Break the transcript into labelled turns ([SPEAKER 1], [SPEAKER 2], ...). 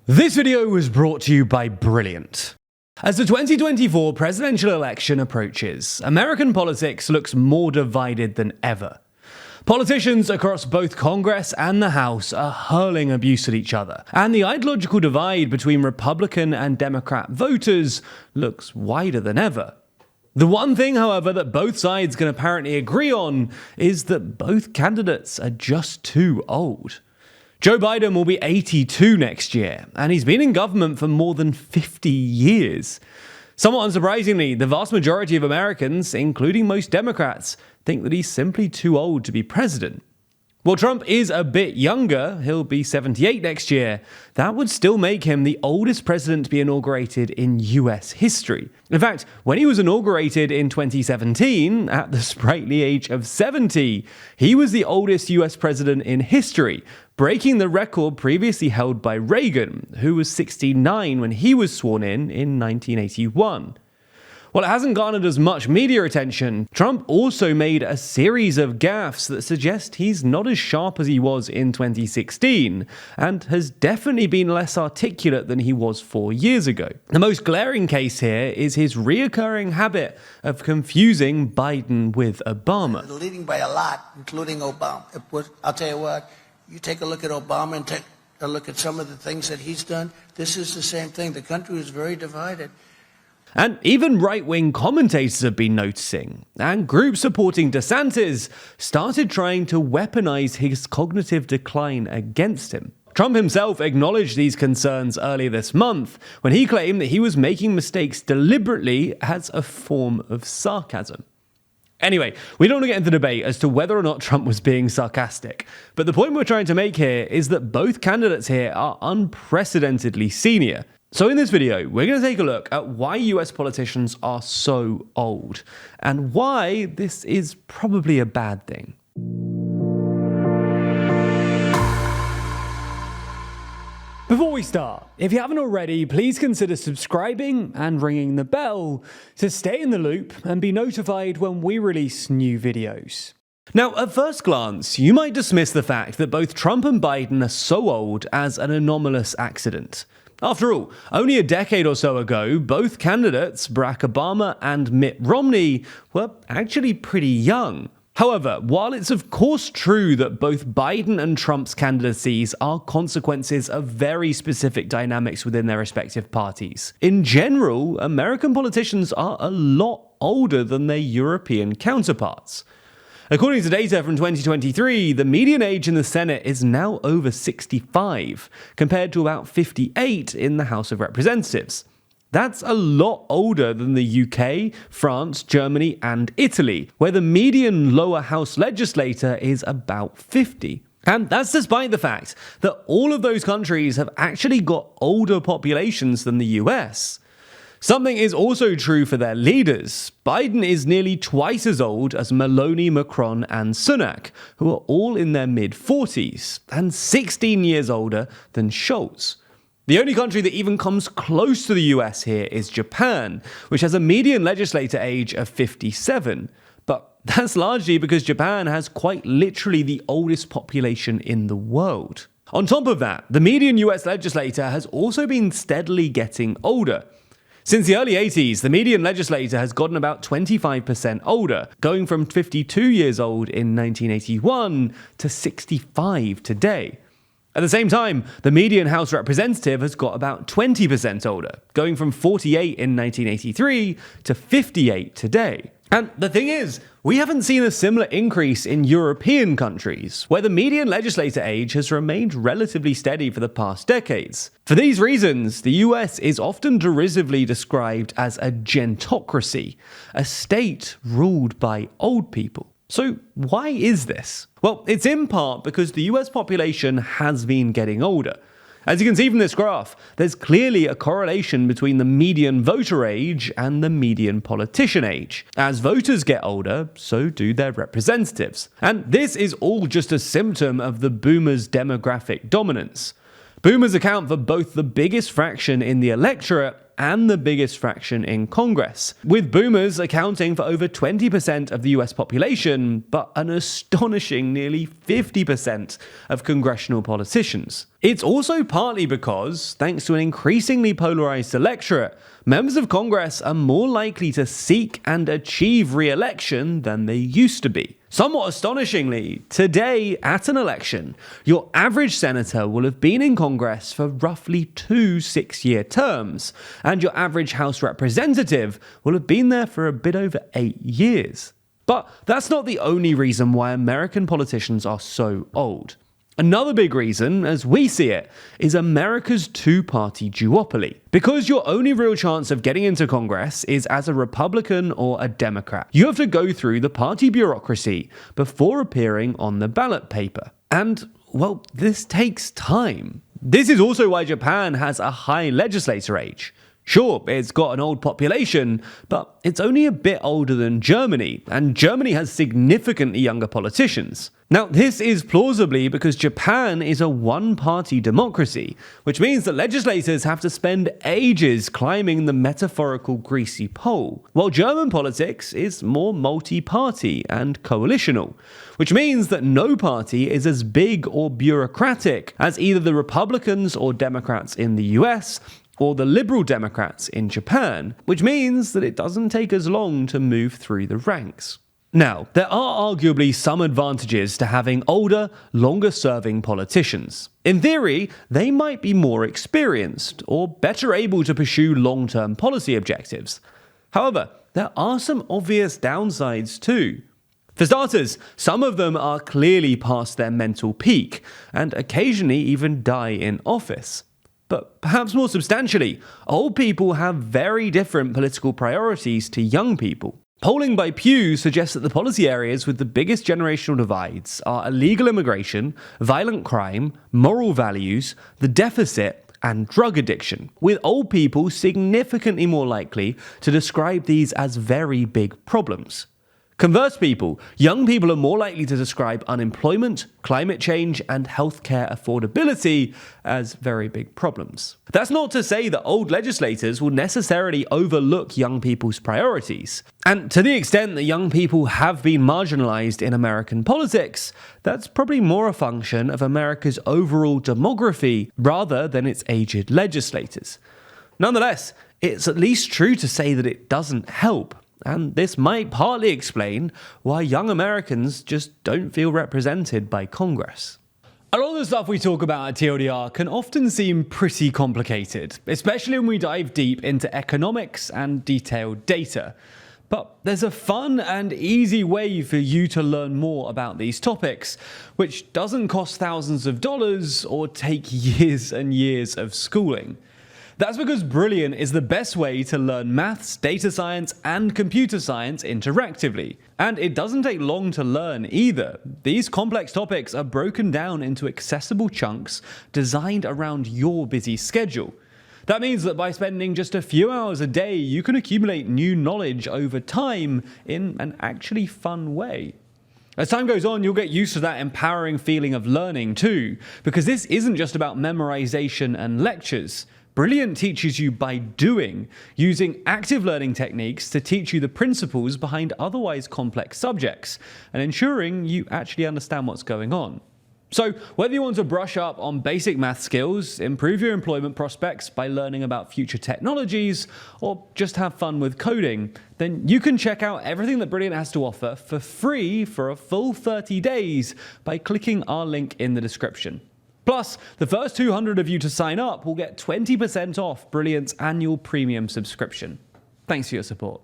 [SPEAKER 1] This video was brought to you by Brilliant. As the 2024 presidential election approaches, American politics looks more divided than ever. Politicians across both Congress and the House are hurling abuse at each other, and the ideological divide between Republican and Democrat voters looks wider than ever. The one thing, however, that both sides can apparently agree on is that both candidates are just too old. Joe Biden will be 82 next year, and he's been in government for more than 50 years. Somewhat unsurprisingly, the vast majority of Americans, including most Democrats, think that he's simply too old to be president. While Trump is a bit younger, he'll be 78 next year, that would still make him the oldest president to be inaugurated in US history. In fact, when he was inaugurated in 2017, at the sprightly age of 70, he was the oldest US president in history, breaking the record previously held by Reagan, who was 69 when he was sworn in 1981. While it hasn't garnered as much media attention, Trump also made a series of gaffes that suggest he's not as sharp as he was in 2016, and has definitely been less articulate than he was 4 years ago. The most glaring case here is his reoccurring habit of confusing Biden with Obama.
[SPEAKER 2] Leading by a lot, including Obama. I'll tell you what, you take a look at Obama and take a look at some of the things that he's done. This is the same thing. The country is very divided.
[SPEAKER 1] And even right-wing commentators have been noticing, and groups supporting DeSantis started trying to weaponize his cognitive decline against him. Trump himself acknowledged these concerns earlier this month when he claimed that he was making mistakes deliberately as a form of sarcasm. Anyway, we don't want to get into debate as to whether or not Trump was being sarcastic, but the point we're trying to make here is that both candidates here are unprecedentedly senior. So in this video, we're going to take a look at why US politicians are so old, and why this is probably a bad thing. Before we start, if you haven't already, please consider subscribing and ringing the bell to stay in the loop and be notified when we release new videos. Now, at first glance, you might dismiss the fact that both Trump and Biden are so old as an anomalous accident. After all, only a decade or so ago, both candidates, Barack Obama and Mitt Romney, were actually pretty young. However, while it's of course true that both Biden and Trump's candidacies are consequences of very specific dynamics within their respective parties, in general, American politicians are a lot older than their European counterparts. According to data from 2023, the median age in the Senate is now over 65, compared to about 58 in the House of Representatives. That's a lot older than the UK, France, Germany, and Italy, where the median lower house legislator is about 50. And that's despite the fact that all of those countries have actually got older populations than the US. Something is also true for their leaders. Biden is nearly twice as old as Meloni, Macron, and Sunak, who are all in their mid-40s, and 16 years older than Scholz. The only country that even comes close to the US here is Japan, which has a median legislator age of 57. But that's largely because Japan has quite literally the oldest population in the world. On top of that, the median US legislator has also been steadily getting older. Since the early 80s, the median legislator has gotten about 25% older, going from 52 years old in 1981 to 65 today. At the same time, the median House representative has got about 20% older, going from 48 in 1983 to 58 today. And the thing is, we haven't seen a similar increase in European countries, where the median legislator age has remained relatively steady for the past decades. For these reasons, the US is often derisively described as a gentocracy, a state ruled by old people. So why is this? Well, it's in part because the US population has been getting older. As you can see from this graph, there's clearly a correlation between the median voter age and the median politician age. As voters get older, so do their representatives. And this is all just a symptom of the boomers' demographic dominance. Boomers account for both the biggest fraction in the electorate
[SPEAKER 3] and the biggest fraction in Congress, with boomers accounting for over 20% of the US population, but an astonishing nearly 50% of congressional politicians. It's also partly because, thanks to an increasingly polarized electorate, members of Congress are more likely to seek and achieve re-election than they used to be. Somewhat astonishingly, today at an election, your average senator will have been in Congress for roughly 2 6-year terms, and your average House representative will have been there for a bit over 8 years. But that's not the only reason why American politicians are so old. Another big reason, as we see it, is America's two-party duopoly. Because your only real chance of getting into Congress is as a Republican or a Democrat. You have to go through the party bureaucracy before appearing on the ballot paper. And, well, this takes time. This is also why Japan has a high legislator age. Sure, it's got an old population, but it's only a bit older than Germany, and Germany has significantly younger politicians. Now, this is plausibly because Japan is a one-party democracy, which means that legislators have to spend ages climbing the metaphorical greasy pole, while German politics is more multi-party and coalitional, which means that no party is as big or bureaucratic as either the Republicans or Democrats in the US, or the Liberal Democrats in Japan, which means that it doesn't take as long to move through the ranks. Now, there are arguably some advantages to having older, longer-serving politicians. In theory, they might be more experienced, or better able to pursue long-term policy objectives. However, there are some obvious downsides too. For starters, some of them are clearly past their mental peak, and occasionally even die in office. But perhaps more substantially, old people have very different political priorities to young people. Polling by Pew suggests that the policy areas with the biggest generational divides are illegal immigration, violent crime, moral values, the deficit, and drug addiction, with old people significantly more likely to describe these as very big problems. Converse people, young people are more likely to describe unemployment, climate change, and healthcare affordability as very big problems. That's not to say that old legislators will necessarily overlook young people's priorities. And to the extent that young people have been marginalized in American politics, that's probably more a function of America's overall demography rather than its aged legislators. Nonetheless, it's at least true to say that it doesn't help. And this might partly explain why young Americans just don't feel represented by Congress.
[SPEAKER 1] A lot of the stuff we talk about at TLDR can often seem pretty complicated, especially when we dive deep into economics and detailed data. But there's a fun and easy way for you to learn more about these topics, which doesn't cost thousands of dollars or take years and years of schooling. That's because Brilliant is the best way to learn maths, data science, and computer science interactively. And it doesn't take long to learn either. These complex topics are broken down into accessible chunks designed around your busy schedule. That means that by spending just a few hours a day, you can accumulate new knowledge over time in an actually fun way. As time goes on, you'll get used to that empowering feeling of learning too, because this isn't just about memorization and lectures. Brilliant teaches you by doing, using active learning techniques to teach you the principles behind otherwise complex subjects, and ensuring you actually understand what's going on. So, whether you want to brush up on basic math skills, improve your employment prospects by learning about future technologies, or just have fun with coding, then you can check out everything that Brilliant has to offer for free for a full 30 days by clicking our link in the description. Plus, the first 200 of you to sign up will get 20% off Brilliant's annual premium subscription. Thanks for your support.